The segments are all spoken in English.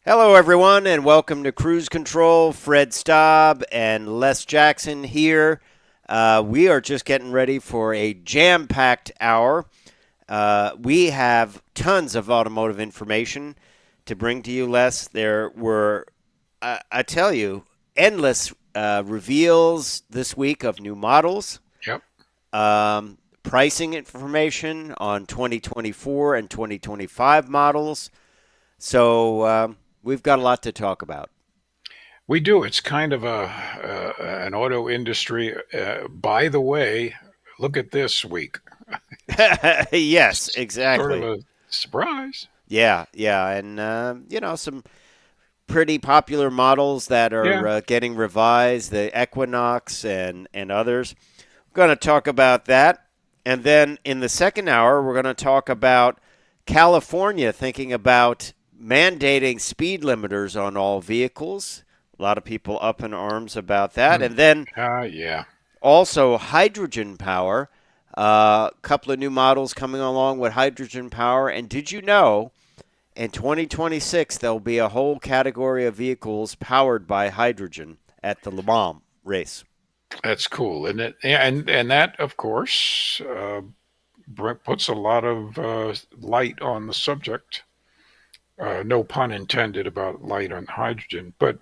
Hello, everyone, and welcome to Cruise Control. Fred Staub and Les Jackson here. We are just getting ready for a jam packed hour. We have tons of automotive information to bring to you, Les. There were, I tell you, endless reveals this week of new models, Yep. pricing information on 2024 and 2025 models. So we've got a lot to talk about. We do. It's kind of an auto industry. By the way, look at this week. Yes, Sort of exactly. a surprise. Yeah, and some pretty popular models that Yeah. are getting revised, the Equinox and others. We're going to talk about that, and then in the second hour, we're going to talk about California thinking about mandating speed limiters on all vehicles. A lot of people up in arms about that, Hmm. and then Yeah. also, hydrogen power. A couple of new models coming along with hydrogen power. And did you know in 2026 there'll be a whole category of vehicles powered by hydrogen at the Le Mans race? That's cool, isn't it? And that, of course, puts a lot of light on the subject. No pun intended about light on hydrogen, but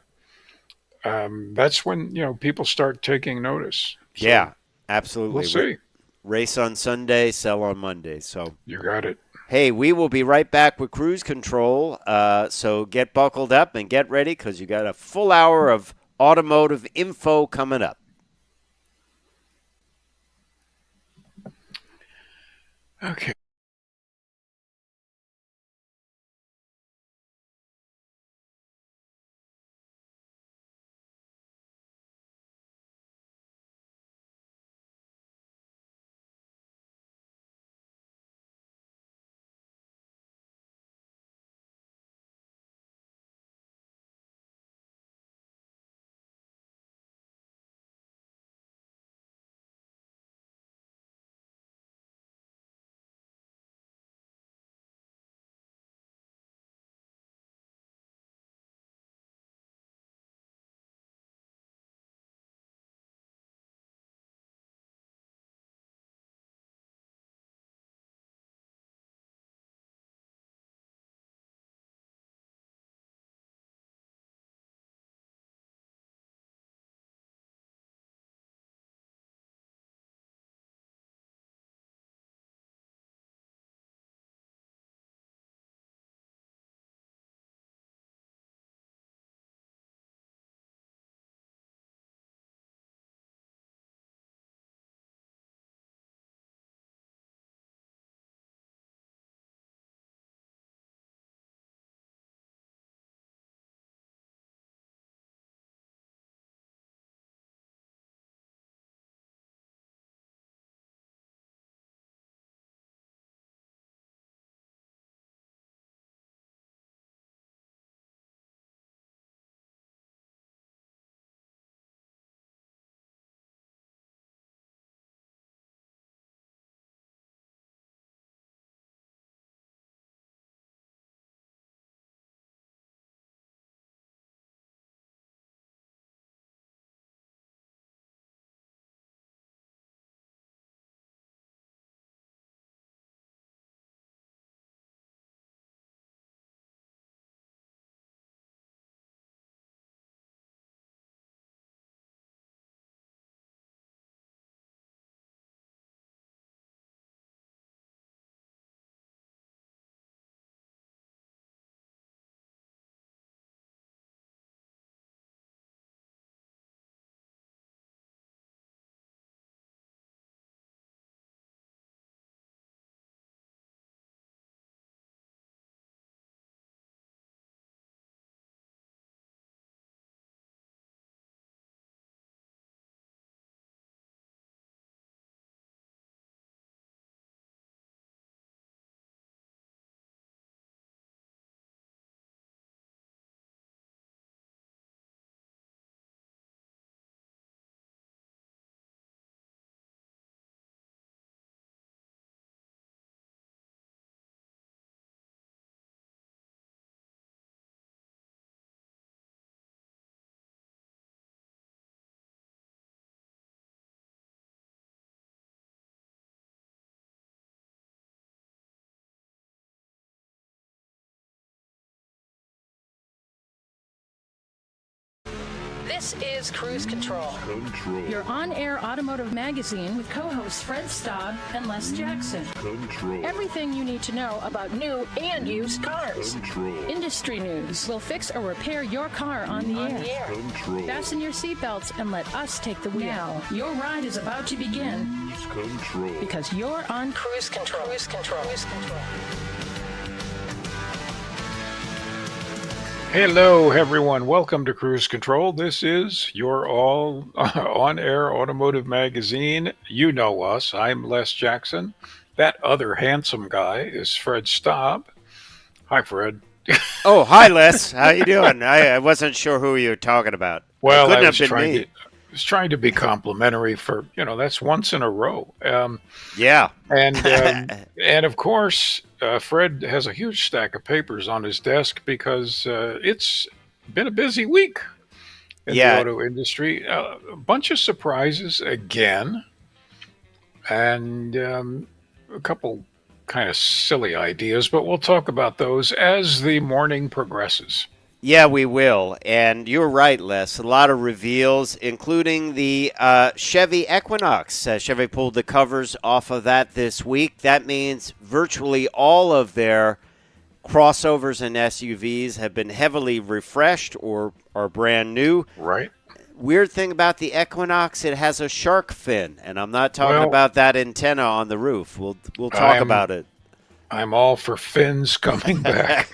that's when people start taking notice. So Yeah, we'll absolutely. see. Race on Sunday, sell on Monday. So, You got it. hey, we will be right back with Cruise Control. So get buckled up and get ready because you got a full hour of automotive info coming up. Okay. This is Cruise Control. Your on-air automotive magazine with co-hosts Fred Staub and Les Jackson. Everything you need to know about new and used cars. Industry news. We'll fix or repair your car on the air. Fasten your seatbelts and let us take the wheel. Now, your ride is about to begin. Because you're on Cruise Control. Cruise Control. Cruise Control. Hello, everyone. Welcome to Cruise Control. This is your all on-air automotive magazine. You know us. I'm Les Jackson. That other handsome guy is Fred Staub. Hi, Fred. Oh, hi, Les. How you doing? I wasn't sure who you were talking about. Well, it couldn't I have been me. was trying to be complimentary for, that's once in a row. Yeah. And of course, Fred has a huge stack of papers on his desk because it's been a busy week in the auto industry. A bunch of surprises again, and a couple kind of silly ideas, but we'll talk about those as the morning progresses. Yeah, we will. And you're right, Les. A lot of reveals, including the Chevy Equinox. Chevy pulled the covers off of that this week. That means virtually all of their crossovers and SUVs have been heavily refreshed or are brand new. Right. Weird thing about the Equinox, it has a shark fin, and I'm not talking about that antenna on the roof. We'll talk about it. I'm all for fins coming back.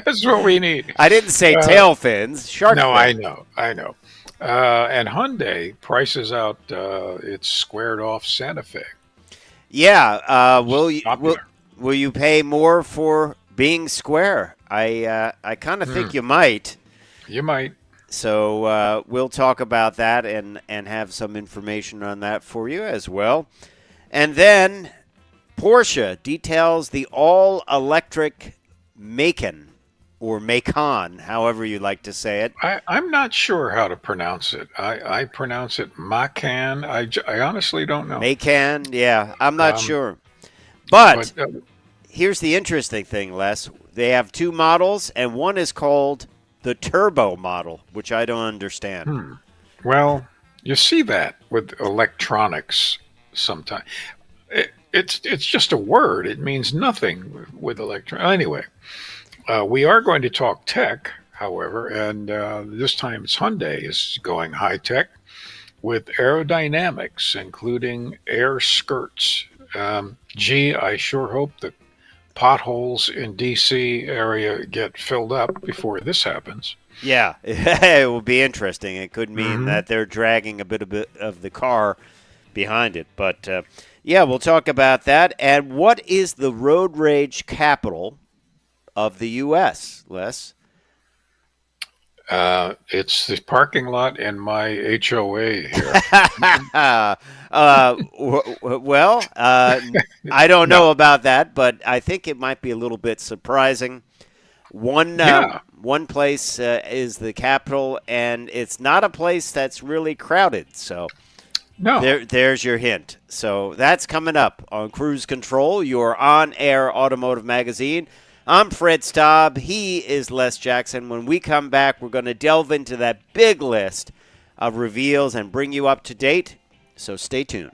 That's what we need. I didn't say tail fins, shark No, fin. I know. And Hyundai prices out its squared-off Santa Fe. Yeah. Will you pay more for being square? I kind of think you might. You might. So we'll talk about that and have some information on that for you as well. And then Porsche details the all-electric Macan, or Macan, however you like to say it. I'm not sure how to pronounce it. I pronounce it Macan. I honestly don't know. Macan, yeah, I'm not sure. But here's the interesting thing, Les. They have two models, and one is called the Turbo model, which I don't understand. Well, you see that with electronics sometimes. It's just a word. It means nothing with Anyway, we are going to talk tech, however, and this time it's Hyundai is going high tech with aerodynamics, including air skirts. I sure hope the potholes in D.C. area get filled up before this happens. Yeah, it will be interesting. It could mean that they're dragging a bit of the car behind it, but. Yeah, we'll talk about that. And what is the road rage capital of the U.S., Les? It's the parking lot in my HOA here. I don't know about that, but I think it might be a little bit surprising. One place is the capital, and it's not a place that's really crowded, so... No. There's your hint. So that's coming up on Cruise Control, your on-air automotive magazine. I'm Fred Staub. He is Les Jackson. When we come back, we're going to delve into that big list of reveals and bring you up to date. So stay tuned.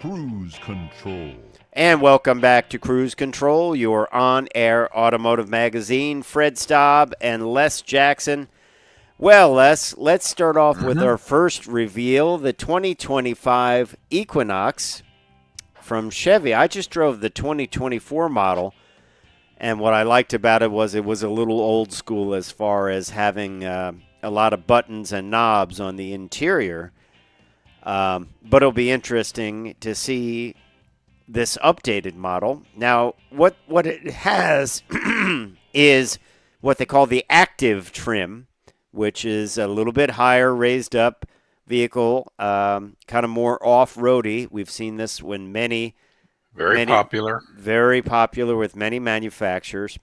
Cruise Control. And welcome back to Cruise Control, your on-air automotive magazine. Fred Staub and Les Jackson. Well, Les, let's start off with our first reveal, the 2025 Equinox from Chevy. I just drove the 2024 model, and what I liked about it was a little old school as far as having a lot of buttons and knobs on the interior. But it'll be interesting to see this updated model. Now, what it has is what they call the active trim, which is a little bit higher, raised up vehicle, kind of more off-roady. We've seen this when many popular. Very popular with many manufacturers.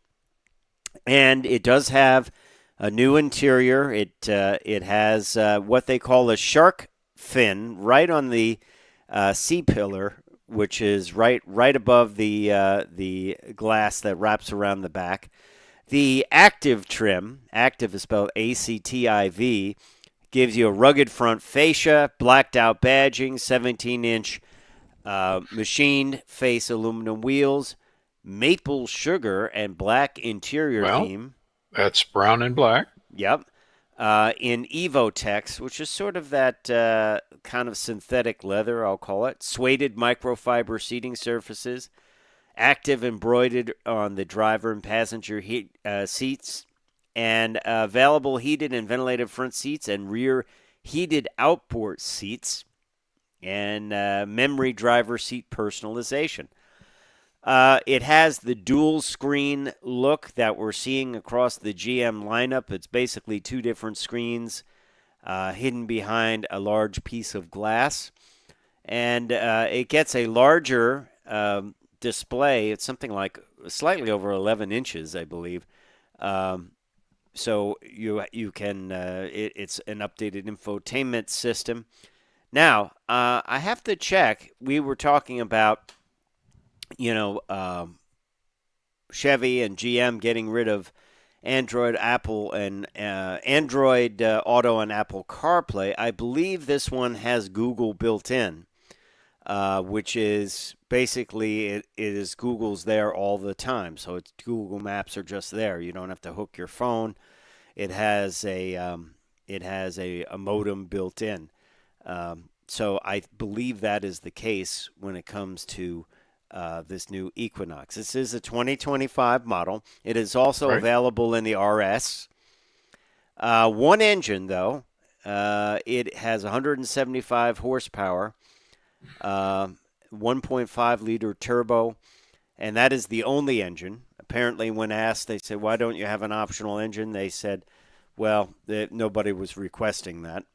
And it does have a new interior. It has what they call a shark fin right on the C-pillar, which is right above the glass that wraps around the back. The active trim, active is spelled ACTIV, gives you a rugged front fascia, blacked out badging, 17-inch machined face aluminum wheels, maple sugar and black interior theme. That's brown and black. Yep. In Evotex, which is sort of that kind of synthetic leather, I'll call it. Suede microfiber seating surfaces. Active embroidered on the driver and passenger seats. And available heated and ventilated front seats and rear heated outboard seats. And memory driver seat personalization. It has the dual screen look that we're seeing across the GM lineup. It's basically two different screens hidden behind a large piece of glass. And it gets a larger display. It's something like slightly over 11 inches, I believe. So you can, it's an updated infotainment system. Now, I have to check. We were talking about Chevy and GM getting rid of Android, Apple, and Android Auto and Apple CarPlay. I believe this one has Google built in, which is basically it is Google's there all the time. So it's Google Maps are just there. You don't have to hook your phone. It has a modem built in. So I believe that is the case when it comes to this new Equinox. This is a 2025 model. It is also available in the RS. One engine, though. It has 175 horsepower, 1.5-liter turbo, and that is the only engine. Apparently, when asked, they said, why don't you have an optional engine? They said, well, nobody was requesting that.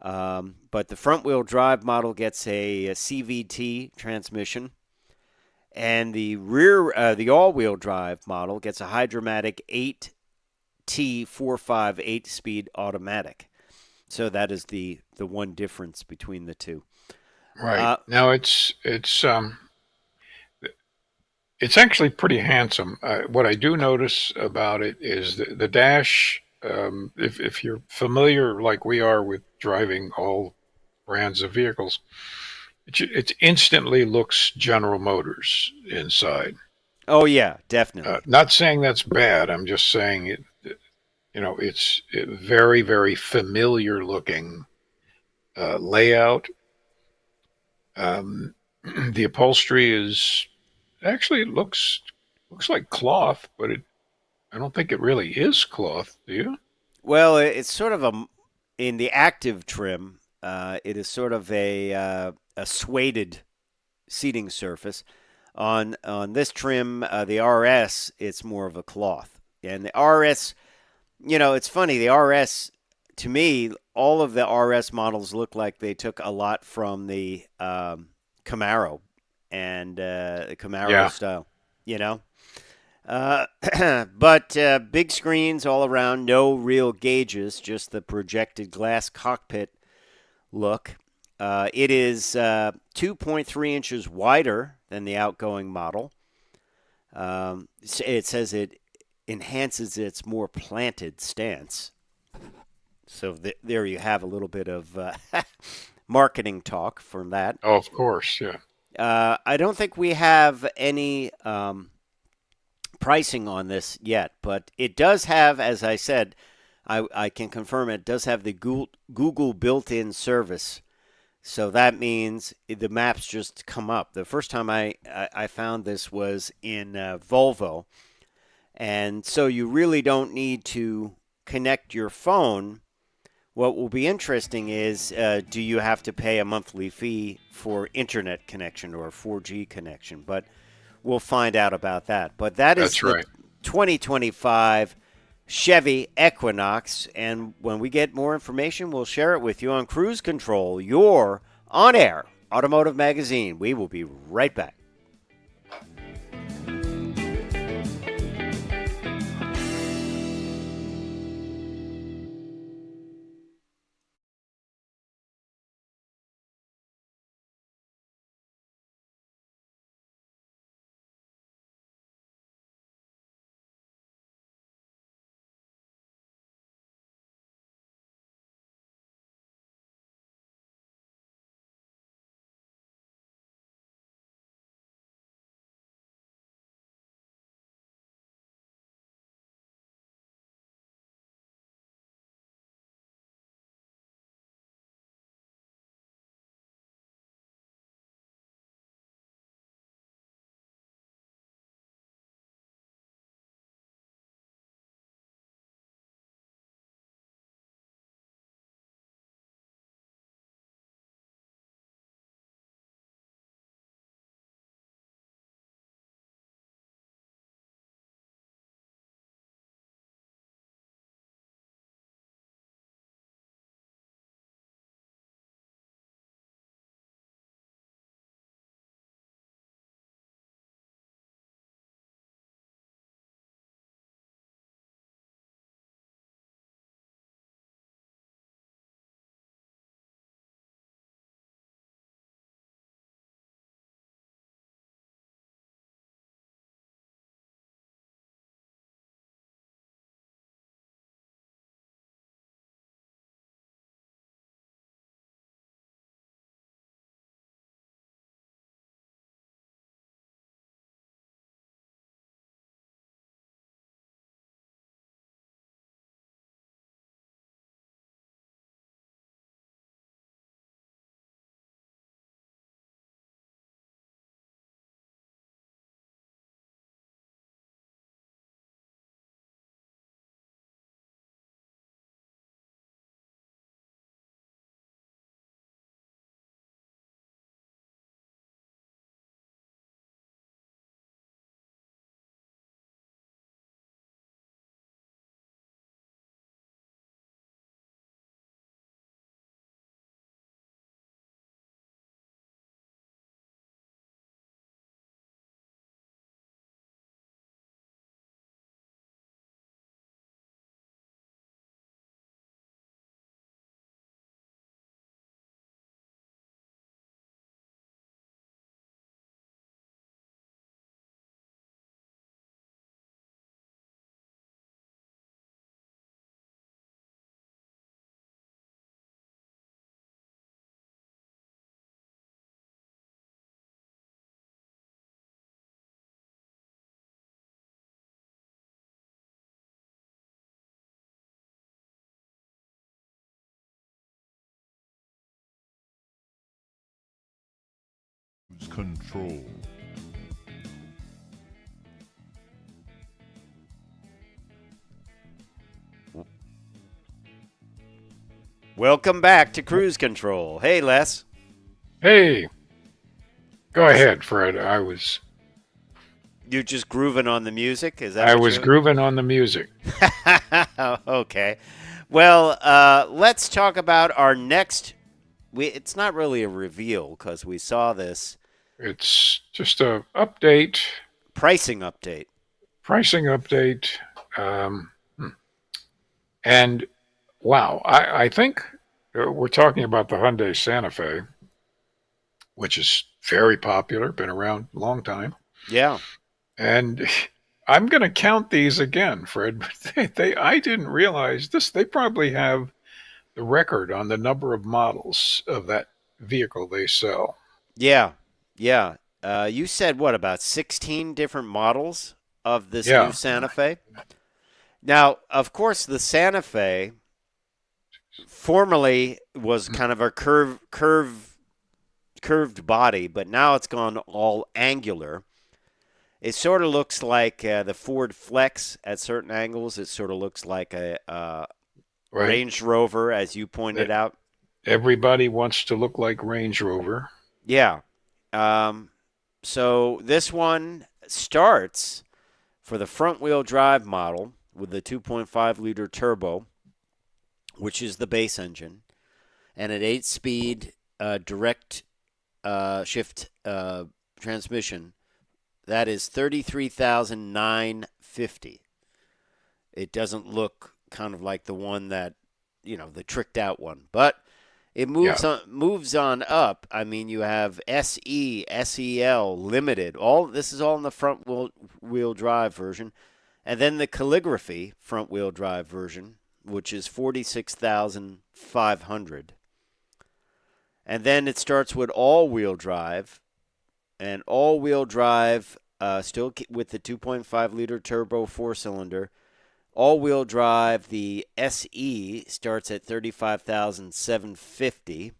But the front-wheel drive model gets a CVT transmission. And the the all-wheel drive model gets a Hydra-Matic 8T45 8-speed automatic. So that is the one difference between the two. Right. Now it's actually pretty handsome. What I do notice about it is the dash. If you're familiar, like we are, with driving all brands of vehicles, it instantly looks General Motors inside. Oh yeah, definitely. Not saying that's bad. I'm just saying it's very, very familiar looking layout. The upholstery it looks like cloth, but I don't think it really is cloth. Do you? Well, it's sort of in the active trim. It is sort of a suede seating surface. On this trim, the RS, it's more of a cloth. And the RS, it's funny. The RS, to me, all of the RS models look like they took a lot from the Camaro and the Camaro style, But big screens all around, no real gauges, just the projected glass cockpit look. It is 2.3 inches wider than the outgoing model. It says it enhances its more planted stance. So there you have a little bit of marketing talk from that. Oh, of course, yeah. I don't think we have any pricing on this yet, but it does have, as I said, I can confirm it does have the Google built-in service. So that means the maps just come up. The first time I found this was in Volvo. And so you really don't need to connect your phone. What will be interesting is do you have to pay a monthly fee for internet connection or a 4G connection? But we'll find out about that. But that's the right. 2025 Chevy Equinox. And when we get more information, we'll share it with you on Cruise Control, your on-air automotive magazine. We will be right back. Control. Welcome back to Cruise Control. Hey, Les. Hey, go ahead, Fred. You just grooving on the music? Is that I what was grooving on the music. Okay. Well, let's talk about our next. It's not really a reveal because we saw this It's just a update, pricing update. pricing update, and wow, I think we're talking about the Hyundai Santa Fe, which is very popular, been around a long time. Yeah. And I'm going to count these again, Fred. But I didn't realize this. They probably have the record on the number of models of that vehicle they sell. Yeah, yeah. You said what, about 16 different models of this new Yeah, Santa Fe? Now, of course, the Santa Fe formerly was kind of a curved body, but now it's gone all angular. It sort of looks like the Ford Flex at certain angles. It sort of looks like a right. Range Rover, as you pointed out. Everybody wants to look like Range Rover. Yeah. Um, so this one starts for the front-wheel drive model with the 2.5-liter turbo, which is the base engine, and an 8-speed direct shift transmission. That is 33,950. It doesn't look kind of like the one that, the tricked out one, but it Yeah, moves on up. I mean, you have SE, SEL, Limited. This is all in the front wheel drive version, and then the Calligraphy front wheel drive version, which is 46,500. And then it starts with all-wheel drive, and all-wheel drive still with the 2.5-liter turbo four-cylinder. All-wheel drive, the SE starts at 35,750,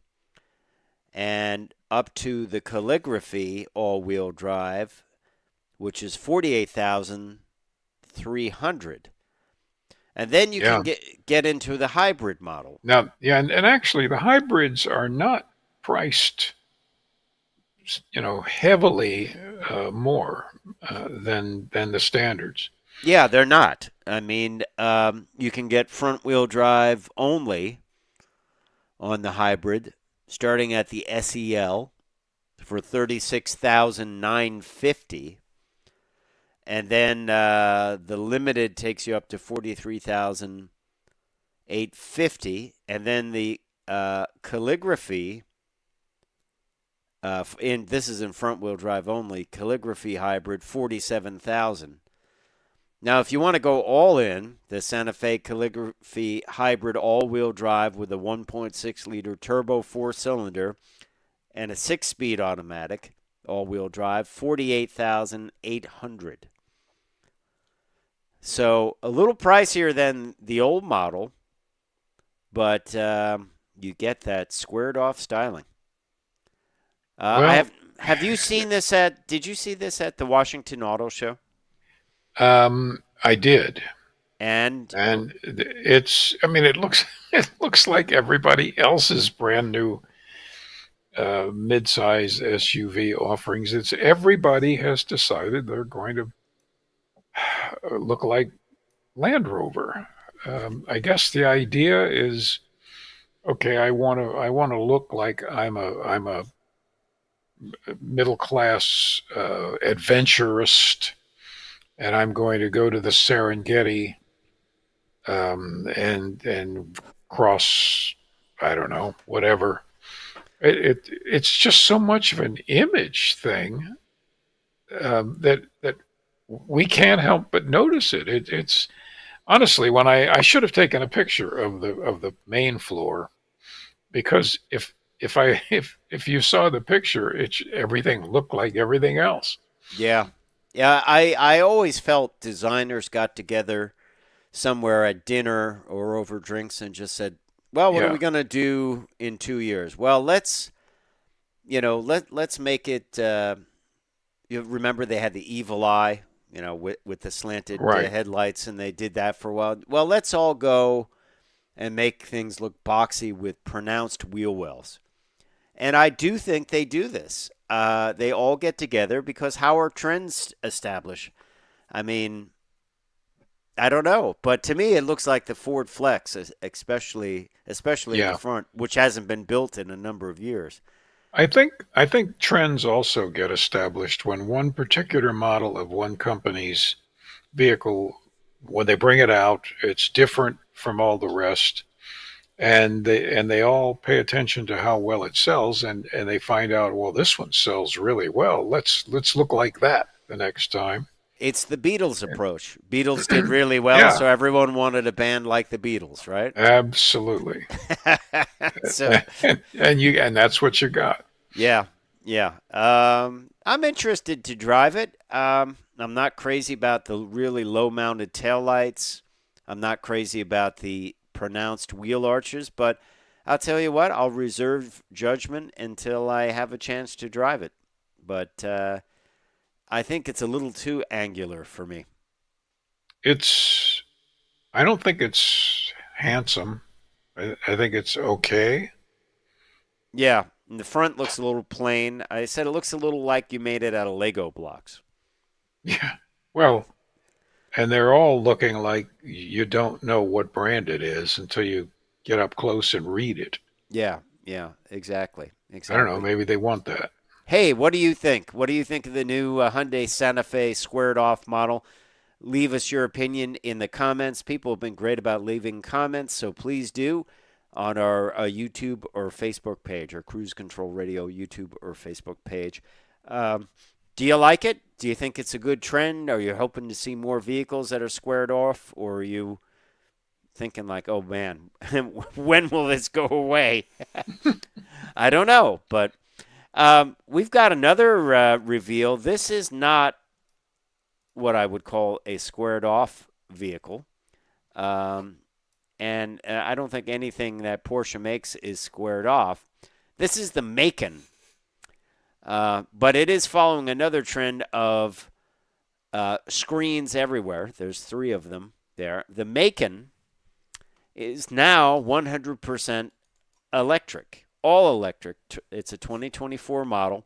and up to the Calligraphy all-wheel drive, which is 48,300. And then you yeah. can get into the hybrid model. Now, yeah, and actually, the hybrids are not priced, heavily more than the standards. Yeah, they're not. I mean, you can get front-wheel drive only on the hybrid, starting at the SEL for 36,950, and then the Limited takes you up to 43,850, and then the Calligraphy. This is in front-wheel drive only. Calligraphy hybrid 47,000. Now, if you want to go all in, the Santa Fe Calligraphy hybrid all-wheel drive with a 1.6-liter turbo four-cylinder and a 6-speed automatic all-wheel drive, 48,800. So a little pricier than the old model, but you get that squared-off styling. Well, Have you seen this did you see this at the Washington Auto Show? I did, And and it looks it looks like everybody else's brand new mid-size SUV offerings. It's everybody has decided they're going to look like Land Rover. I guess the idea is, okay, I want to look like I'm a middle class adventurist, and I'm going to go to the Serengeti and cross, I don't know, whatever. It's just so much of an image thing that we can't help but notice it. It's honestly, when I should have taken a picture of the main floor, because if you saw the picture, everything looked like everything else. yeah. Yeah, I always felt designers got together somewhere at dinner or over drinks and just said, "Well, what are Yeah, we going to do in 2 years?" Well, let's make it you remember they had the evil eye, with the slanted right. headlights, and they did that for a while. Well, let's all go and make things look boxy with pronounced wheel wells. And I do think they do this. They all get together because how are trends established? I mean, I don't know, but to me, it looks like the Ford Flex, especially in the Yeah. front, which hasn't been built in a number of years. I think trends also get established when one particular model of one company's vehicle, when they bring it out, it's different from all the rest, and they all pay attention to how well it sells, and they find out, well, this one sells really well. Let's look like that the next time. It's the Beatles approach. Beatles did really well, Yeah, so everyone wanted a band like the Beatles, right? absolutely. So, And that's what you got. yeah, yeah. I'm interested to drive it. I'm not crazy about the really low-mounted taillights. I'm not crazy about the pronounced wheel arches, but I'll tell you what, I'll reserve judgment until I have a chance to drive it. But I think it's a little too angular for me. It's I don't think it's handsome. I think it's okay. Yeah, and the front looks a little plain. I said it looks a little like you made it out of Lego blocks. Yeah. Well, and they're all looking like you don't know what brand it is until you get up close and read it. Yeah, yeah, exactly, I don't know. exactly. Maybe they want that. Hey, what do you think? What do you think of the new Hyundai Santa Fe squared off model? Leave us your opinion in the comments. People have been great about leaving comments, so please do on our YouTube or Facebook page, or Cruise Control Radio YouTube or Facebook page. Um, do you like it? Do you think it's a good trend? Are you hoping to see more vehicles that are squared off, or are you thinking like, oh man, when will this go away? I don't know, but we've got another reveal. This is not what I would call a squared off vehicle. Um, and I don't think anything that Porsche makes is squared off. This is the Macan, but it is following another trend of screens everywhere. There's three of them there. The Macan is now 100% electric, all electric. It's a 2024 model.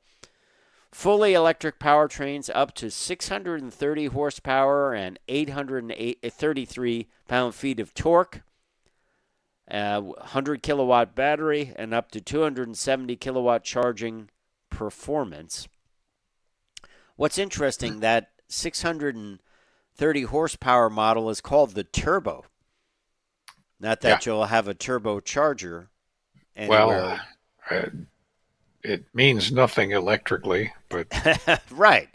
Fully electric powertrains up to 630 horsepower and 833 pound-feet of torque. 100 kilowatt battery and up to 270 kilowatt charging performance. What's interesting, that 630 horsepower model is called the Turbo. Not that Yeah. you'll have a turbocharger Well, anywhere. uh, it means nothing electrically, but Right.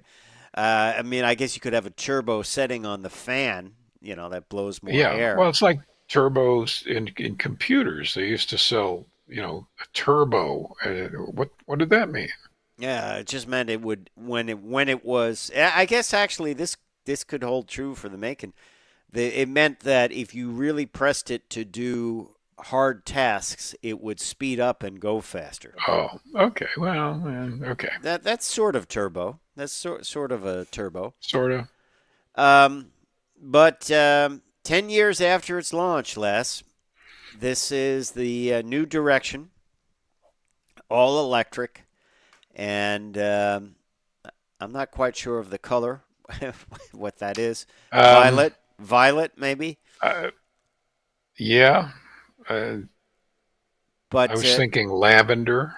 I mean, I guess you could have a turbo setting on the fan, that blows more yeah. air. Well, it's like turbos in computers. They used to sell, a turbo. What did that mean? Yeah, it just meant it would when it was. I guess actually this could hold true for the Macon. It meant that if you really pressed it to do hard tasks, it would speed up and go faster. Oh, okay. Well, okay. That's sort of turbo. That's sort of a turbo. Sort of. Um, but 10 years after its launch, Les, this is the new direction, all electric, and I'm not quite sure of the color, what that is. Um, Violet, maybe. uh, yeah. Uh, I But was thinking lavender.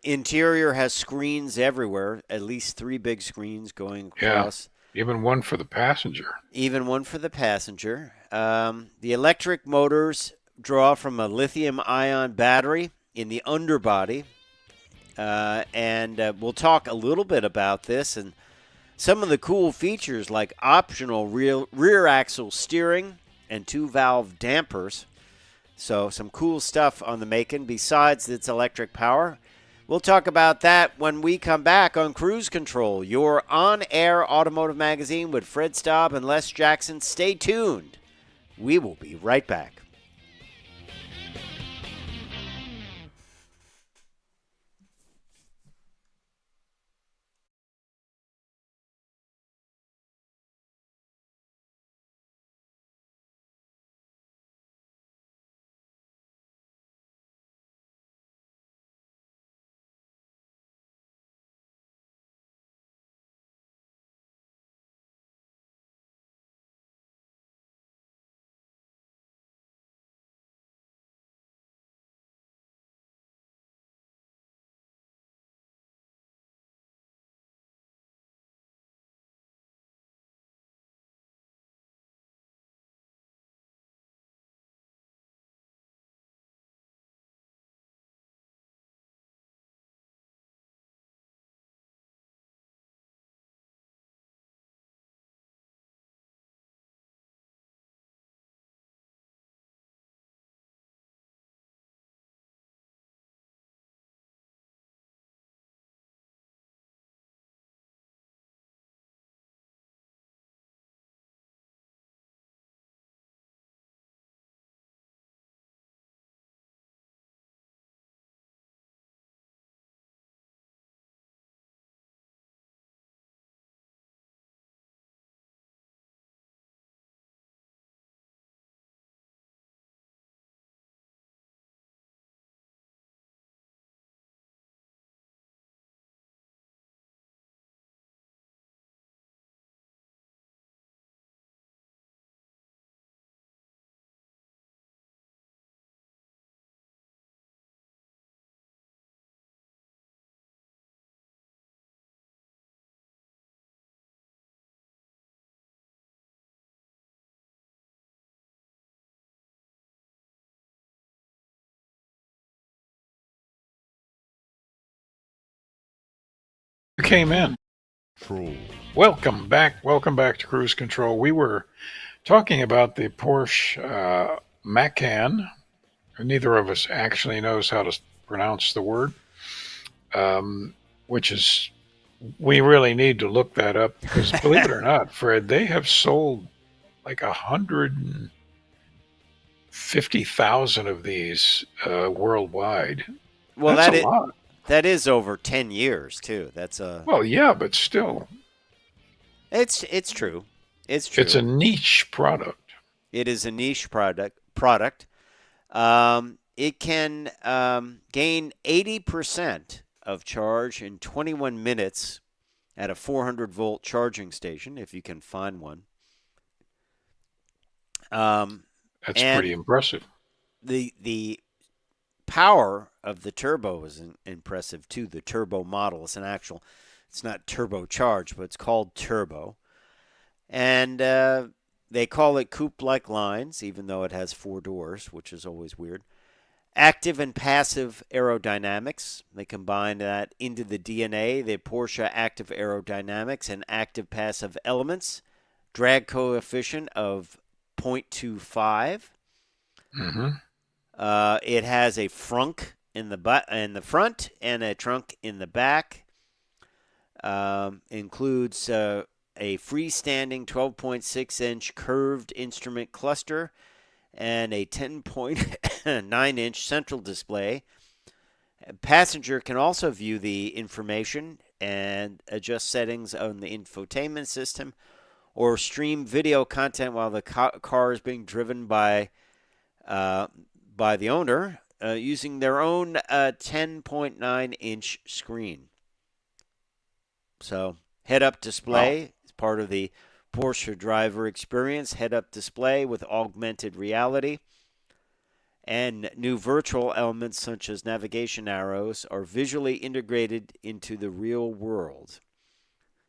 interior has screens everywhere, at least three big screens going Yeah. across, Even one for the passenger. even one for the passenger. The electric motors draw from a lithium ion battery in the underbody. And we'll talk a little bit about this and some of the cool features like optional rear axle steering and 2-valve dampers. So some cool stuff on the Macon besides its electric power. We'll talk about that when we come back on Cruise Control, your on-air automotive magazine with Fred Staub and Les Jackson. Stay tuned. We will be right back. came in. Welcome back to Cruise Control. We were talking about the Porsche Macan. Neither of us actually knows how to pronounce the word, which is, we really need to look that up because believe it or not, Fred, they have sold like 150,000 of these worldwide. Well, that's a lot. That is over 10 years too. That's Well, yeah, but still, it's true. It's true. It's a niche product. It is a niche product. It can gain 80% of charge in 21 minutes at a 400-volt charging station, if you can find one. That's pretty impressive. The power of the turbo is impressive too. The turbo model is it's not turbocharged, but it's called turbo. And they call it coupe-like lines, even though it has 4 doors, which is always weird. Active and passive aerodynamics. They combine that into the DNA, the Porsche active aerodynamics and active passive elements. Drag coefficient of 0.25. Mm-hmm. It has a frunk in the front and a trunk in the back. Includes a freestanding 12.6-inch curved instrument cluster and a 10.9-inch central display. A passenger can also view the information and adjust settings on the infotainment system or stream video content while the car is being driven by the owner using their own 10.9-inch screen. So head-up display is part of the Porsche driver experience. Head-up display with augmented reality. And new virtual elements such as navigation arrows are visually integrated into the real world.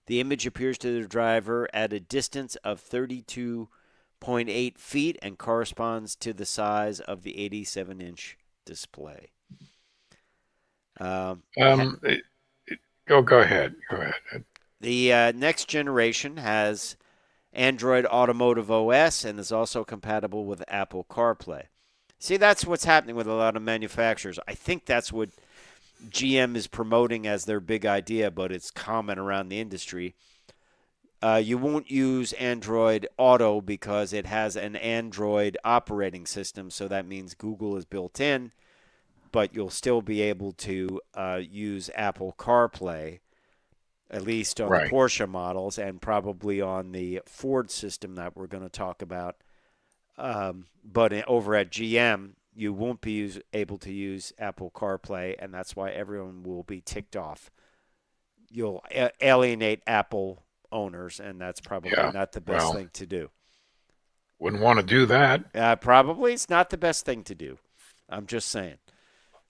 The image appears to the driver at a distance of 32.8 feet and corresponds to the size of the 87-inch display. Go ahead. The next generation has Android Automotive OS and is also compatible with Apple CarPlay. See, that's what's happening with a lot of manufacturers. I think that's what GM is promoting as their big idea, but it's common around the industry. You won't use Android Auto because it has an Android operating system, so that means Google is built in, but you'll still be able to use Apple CarPlay, at least on the Porsche models and probably on the Ford system that we're going to talk about. But over at GM, you won't be able to use Apple CarPlay, and that's why everyone will be ticked off. You'll alienate Apple owners, and that's probably not the best thing to do. Wouldn't want to do that. Probably it's not the best thing to do. I'm just saying.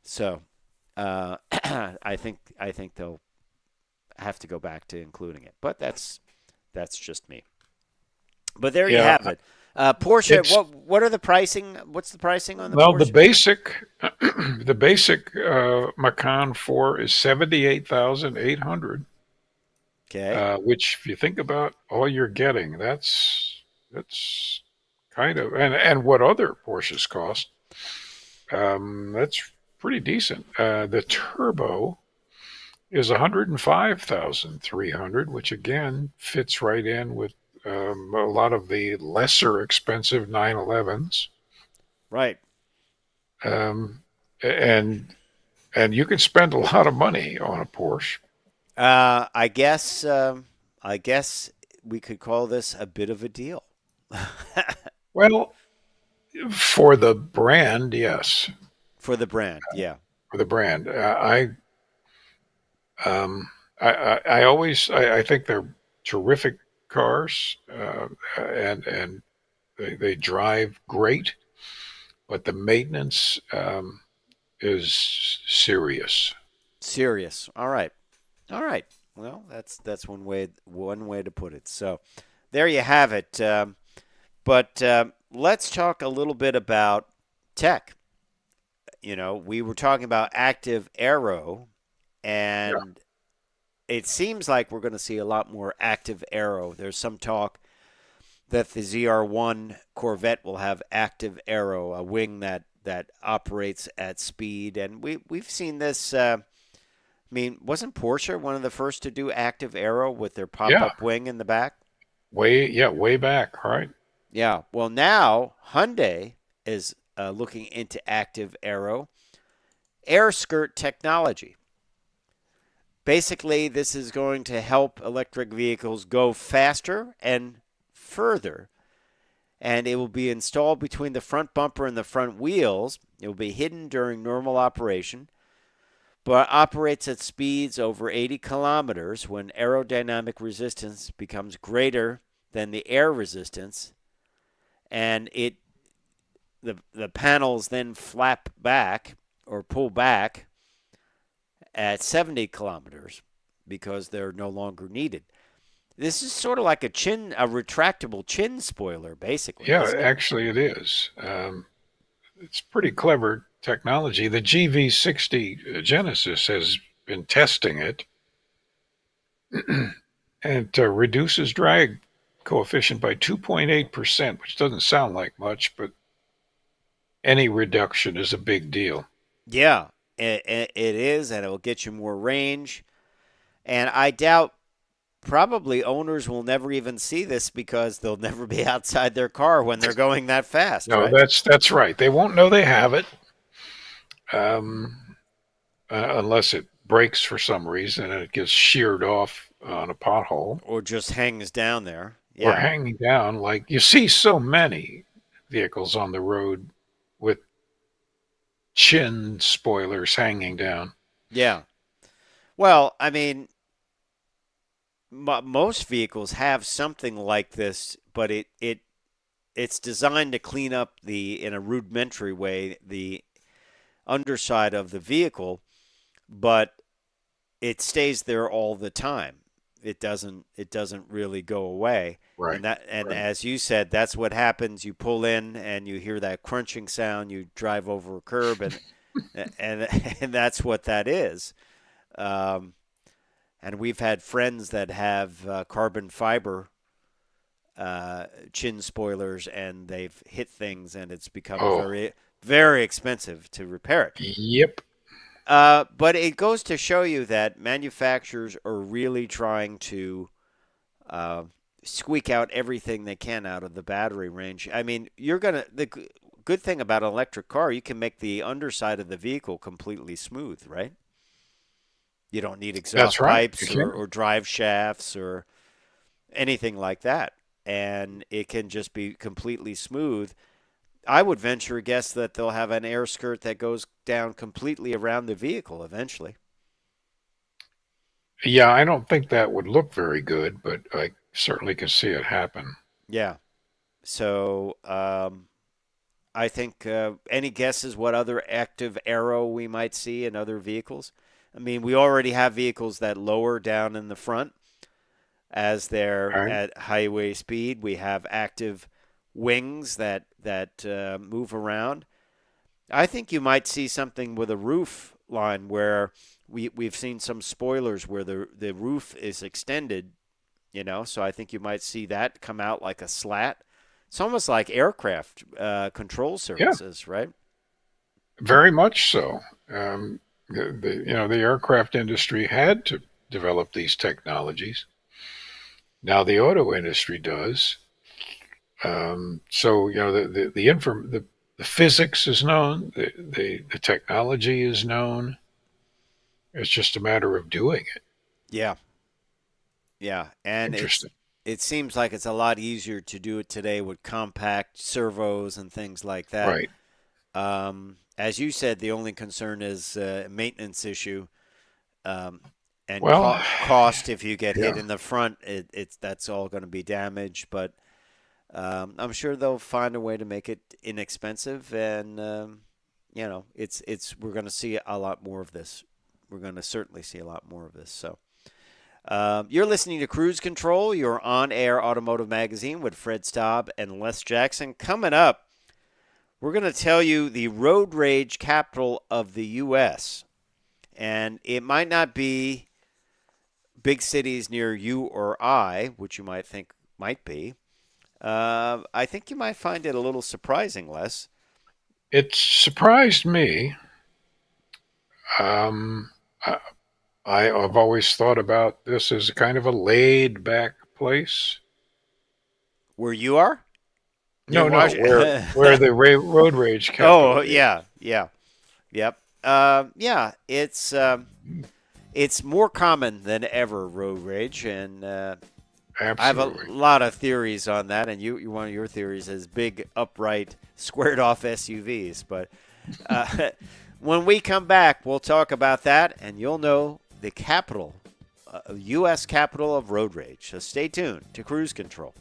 So I think they'll have to go back to including it, but that's just me. But there you have it. Porsche. What are the pricing? What's the pricing on the Porsche? Well, the basic Macan 4 is $78,800. Okay. Which, if you think about all you're getting, that's kind of and what other Porsches cost. That's pretty decent. The turbo is $105,300, which again fits right in with a lot of the lesser expensive 911s. Right. And you can spend a lot of money on a Porsche. I guess we could call this a bit of a deal. Well, for the brand, yes. For the brand, yeah. For the brand, I think they're terrific cars, and they drive great, but the maintenance is serious. Serious. All right. Well, that's one way to put it. So there you have it. But let's talk a little bit about tech. You know, we were talking about active aero, and it seems like we're going to see a lot more active aero. There's some talk that the ZR1 Corvette will have active aero, a wing that operates at speed, and we've seen this. I mean, wasn't Porsche one of the first to do active aero with their pop-up wing in the back? Way back, right? Yeah. Well, now Hyundai is looking into active aero, air skirt technology. Basically, this is going to help electric vehicles go faster and further, and it will be installed between the front bumper and the front wheels. It will be hidden during normal operation, but operates at speeds over 80 kilometers when aerodynamic resistance becomes greater than the air resistance, and the panels then flap back or pull back at 70 kilometers because they're no longer needed. This is sort of like a retractable chin spoiler, basically. Yeah, actually it is. It's pretty clever technology. The GV60 Genesis has been testing it, and it reduces drag coefficient by 2.8%, which doesn't sound like much, but any reduction is a big deal. Yeah, it is, and it will get you more range. And I doubt probably owners will never even see this because they'll never be outside their car when they're going that fast. No, right? that's right. They won't know they have it unless it breaks for some reason and it gets sheared off on a pothole. Or just hangs down there. Or Yeah. hanging down. Like you see so many vehicles on the road with chin spoilers hanging down. Yeah. Well, I mean, most vehicles have something like this, but it's designed to clean up in a rudimentary way, the underside of the vehicle, but it stays there all the time. It doesn't really go away. Right. And as you said, that's what happens. You pull in and you hear that crunching sound. You drive over a curb, and and that's what that is. And we've had friends that have carbon fiber chin spoilers, and they've hit things, and it's become very, very expensive to repair it. Yep. But it goes to show you that manufacturers are really trying to squeak out everything they can out of the battery range. I mean, the good thing about an electric car, you can make the underside of the vehicle completely smooth, right? You don't need exhaust pipes or drive shafts or anything like that. And it can just be completely smooth. I would venture a guess that they'll have an air skirt that goes down completely around the vehicle eventually. Yeah, I don't think that would look very good, but I certainly can see it happen. Yeah. So I think any guesses what other active aero we might see in other vehicles? I mean, we already have vehicles that lower down in the front as they're at highway speed. We have active wings that move around. I think you might see something with a roof line where we've seen some spoilers where the roof is extended, so I think you might see that come out like a slat. It's almost like aircraft control surfaces, right? Very much so. The aircraft industry had to develop these technologies. Now the auto industry does. So the physics is known, the technology is known. It's just a matter of doing it. Yeah. Yeah, and it seems like it's a lot easier to do it today with compact servos and things like that. Right. As you said, the only concern is a maintenance issue, and cost. If you get hit in the front, that's all going to be damaged. But I'm sure they'll find a way to make it inexpensive, and we're going to see a lot more of this. We're going to certainly see a lot more of this. So. You're listening to Cruise Control, your on-air automotive magazine with Fred Staub and Les Jackson. Coming up, we're going to tell you the road rage capital of the U.S., and it might not be big cities near you or I, which you might think might be, I think you might find it a little surprising, Les. It surprised me. Um, I, I've always thought about this as kind of a laid back place. Where you are? Near No, no, Washington? where the road rage Oh, capital is. yeah, yeah, yep. Yeah, it's more common than ever, road rage, and I have a Absolutely. lot of theories on that. And one of your theories is big, upright, squared off SUVs. But when we come back, we'll talk about that, and you'll know the capital, U.S. capital of road rage. So stay tuned to Cruise Control.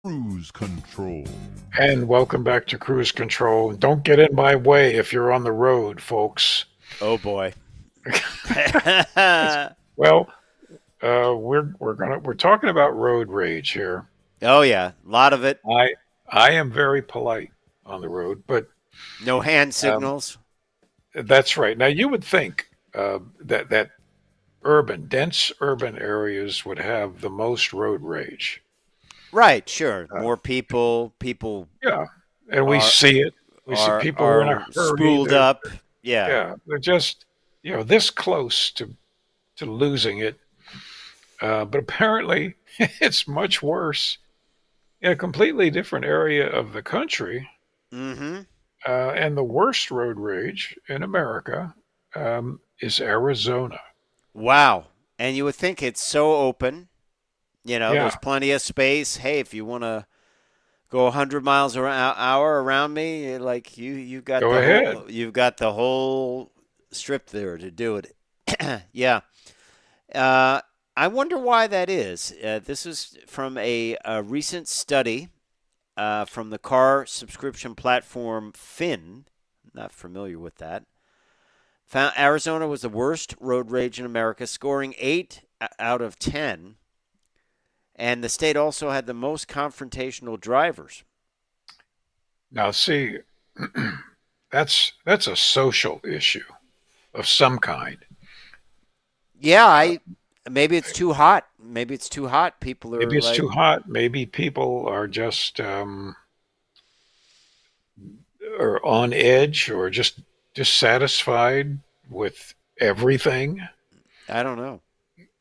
Cruise control. And welcome back to Cruise Control. Don't get in my way if you're on the road, folks. Oh boy. Well, we're talking about road rage here. Oh yeah, a lot of it. I am very polite on the road, but No hand signals. that's right. Now you would think that dense urban areas would have the most road rage. Right, sure. More people Yeah, and we see it. We see people are in a hurry. spooled up. Yeah. Yeah, they're just this close to losing it. But apparently, it's much worse in a completely different area of the country. Mm-hmm. And the worst road rage in America is Arizona. Wow. And you would think it's so open. Yeah. There's plenty of space. Hey, if you want to go 100 miles an hour around me, like you've got Go ahead. you've got the whole strip there to do it. Yeah. I wonder why that is. This is from a recent study from the car subscription platform Finn. Not familiar with that. Found Arizona was the worst road rage in America, scoring 8 out of 10. And the state also had the most confrontational drivers. Now, see, that's a social issue of some kind. Yeah, maybe it's too hot. Maybe it's too hot. People are Maybe it's too hot. Maybe people are just or on edge or just dissatisfied with everything. I don't know.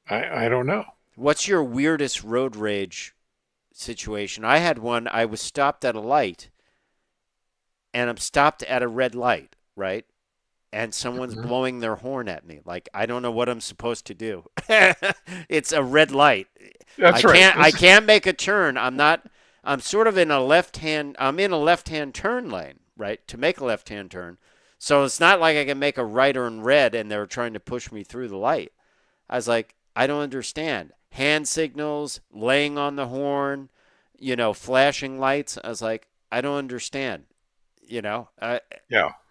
I don't know. What's your weirdest road rage situation? I had one. I was stopped at a light, and I'm stopped at a red light, right? And someone's blowing their horn at me. Like, I don't know what I'm supposed to do. It's a red light. That's right. I can't make a turn. I'm sort of in a I'm in a left-hand turn lane, right? To make a left-hand turn. So it's not like I can make a right or in red and they're trying to push me through the light. I was like, I don't understand. Hand signals, laying on the horn, flashing lights. I was like, I don't understand, Yeah.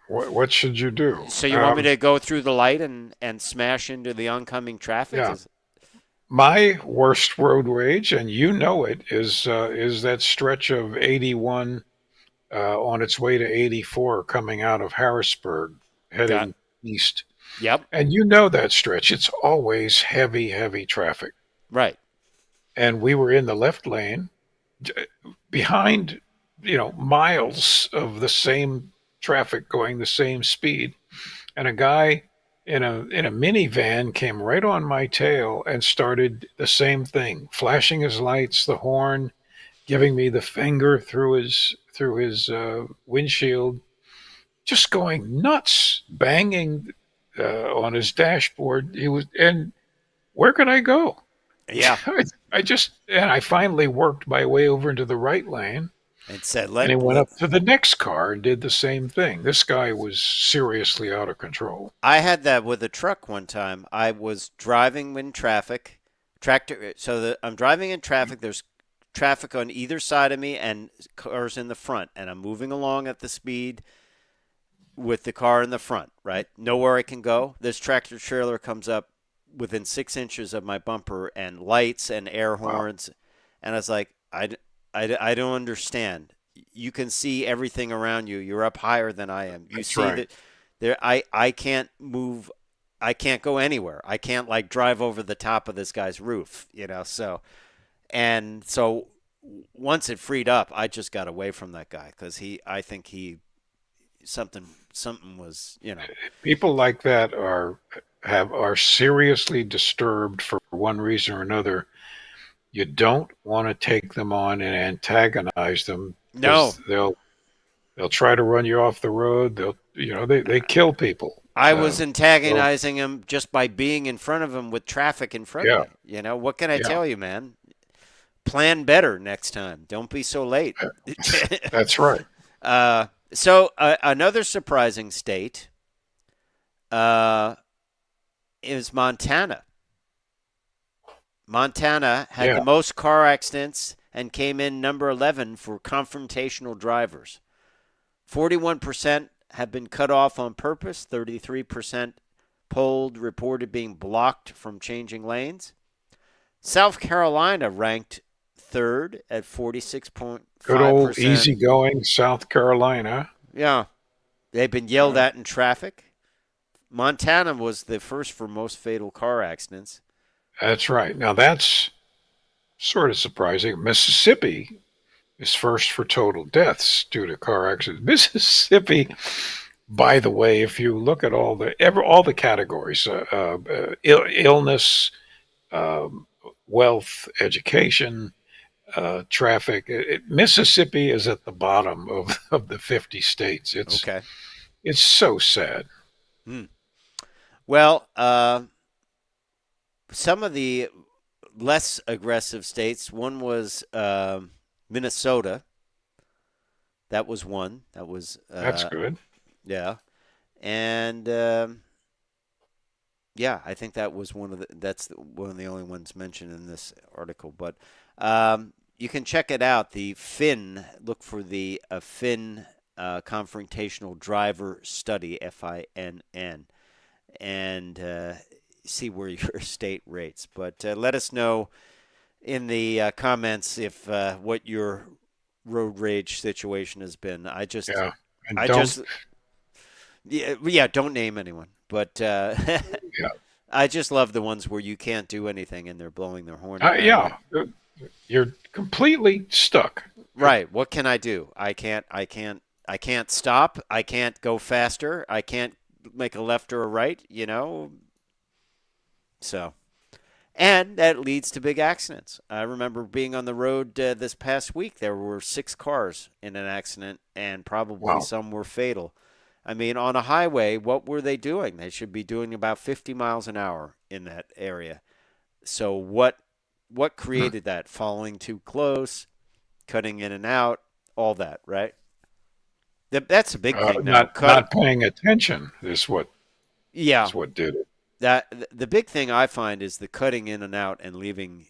What should you do? So you want me to go through the light and smash into the oncoming traffic? Yeah. My worst road rage, and you know it, is that stretch of 81 on its way to 84 coming out of Harrisburg heading east. Yep. And you know that stretch. It's always heavy, heavy traffic. Right. And we were in the left lane behind, miles of the same traffic going the same speed. And a guy in a minivan came right on my tail and started the same thing, flashing his lights, the horn, giving me the finger through his windshield, just going nuts, banging on his dashboard. And where could I go? Yeah. I finally worked my way over into the right lane. And said, and he went up to the next car and did the same thing. This guy was seriously out of control. I had that with a truck one time. I was driving in traffic. I'm driving in traffic. There's traffic on either side of me and cars in the front. And I'm moving along at the speed with the car in the front, right? Nowhere I can go. This tractor trailer comes up within 6 inches of my bumper and lights and air horns. Wow. And I was like, I don't understand. You can see everything around you. You're up higher than I am. You see that there. I can't move. I can't go anywhere. I can't drive over the top of this guy's roof. So once it freed up, I just got away from that guy because I think something was. People like that are seriously disturbed for one reason or another. You don't want to take them on and antagonize them. No, they'll try to run you off the road. They kill people. I was antagonizing him just by being in front of him with traffic in front of me. What can I tell you, man? Plan better next time. Don't be so late. That's right. So another surprising state is Montana. Montana had the most car accidents and came in number 11 for confrontational drivers. 41% have been cut off on purpose, 33% polled reported being blocked from changing lanes. South Carolina ranked third at 46.5%. Good old easygoing South Carolina. Yeah. They've been yelled at in traffic. Montana was the first for most fatal car accidents. That's right. Now, that's sort of surprising. Mississippi is first for total deaths due to car accidents. Mississippi, by the way, if you look at all the categories, illness, wealth, education, traffic, Mississippi is at the bottom of the 50 states. It's so sad. Well, some of the less aggressive states, one was Minnesota. That was one. That's good. Yeah. And I think that was that's one of the only ones mentioned in this article. But you can check it out. The FIN, look for the FIN confrontational driver study, FINN, and see where your state rates. But let us know in the comments if what your road rage situation has been. Don't name anyone. But I just love the ones where you can't do anything and they're blowing their horn. You're completely stuck. Right. What can I do? I can't stop. I can't go faster. I can't make a left or a right, So, and that leads to big accidents. I remember being on the road this past week. There were 6 cars in an accident, and probably some were fatal. I mean, on a highway, what were they doing? They should be doing about 50 miles an hour in that area. So what created that? Following too close, cutting in and out, all that, right? That's a big thing now. Not paying attention is what did it. The big thing I find is the cutting in and out and leaving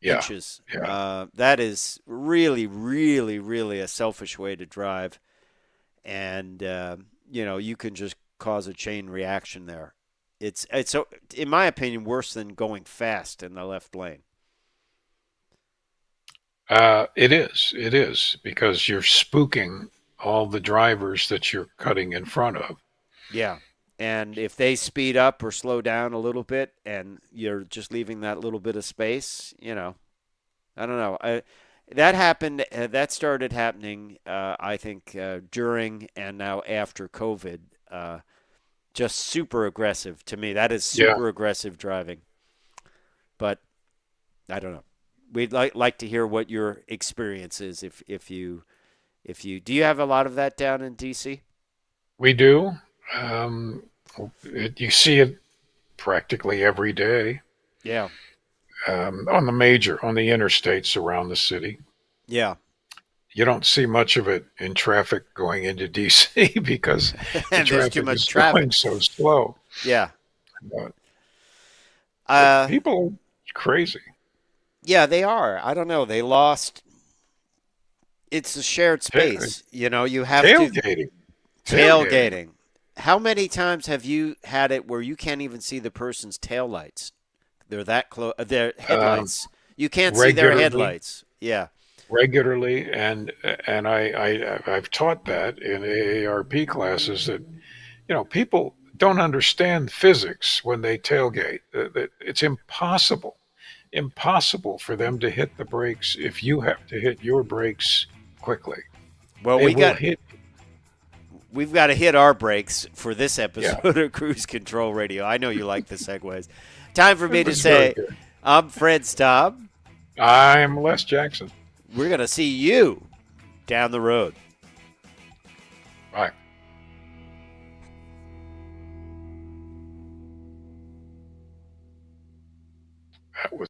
inches. Yeah. That is really, really, really a selfish way to drive. And, you can just cause a chain reaction there. It's in my opinion, worse than going fast in the left lane. It is because you're spooking all the drivers that you're cutting in front of. Yeah. And if they speed up or slow down a little bit and you're just leaving that little bit of space, I don't know. That happened. That started happening, I think, during and now after COVID. Just super aggressive to me. That is super aggressive driving. But I don't know. We'd like to hear what your experience is. If you do you have a lot of that down in DC? We do. You see it practically every day. Yeah. On the interstates around the city. Yeah. You don't see much of it in traffic going into DC because the there's too much traffic going so slow. Yeah. But people are crazy. Yeah, they are. I don't know. They lost. It's a shared space. You have tailgating. How many times have you had it where you can't even see the person's taillights? They're that close. Their headlights. You can't see their headlights. Yeah. Regularly, and I've taught that in AARP classes that people don't understand physics when they tailgate. That it's impossible for them to hit the brakes if you have to hit your brakes quickly. Well, we've got to hit our brakes for this episode of Cruise Control Radio. I know you like the segues. Time for me to say, I'm Fred Staub. I'm Les Jackson. We're going to see you down the road. Bye. That was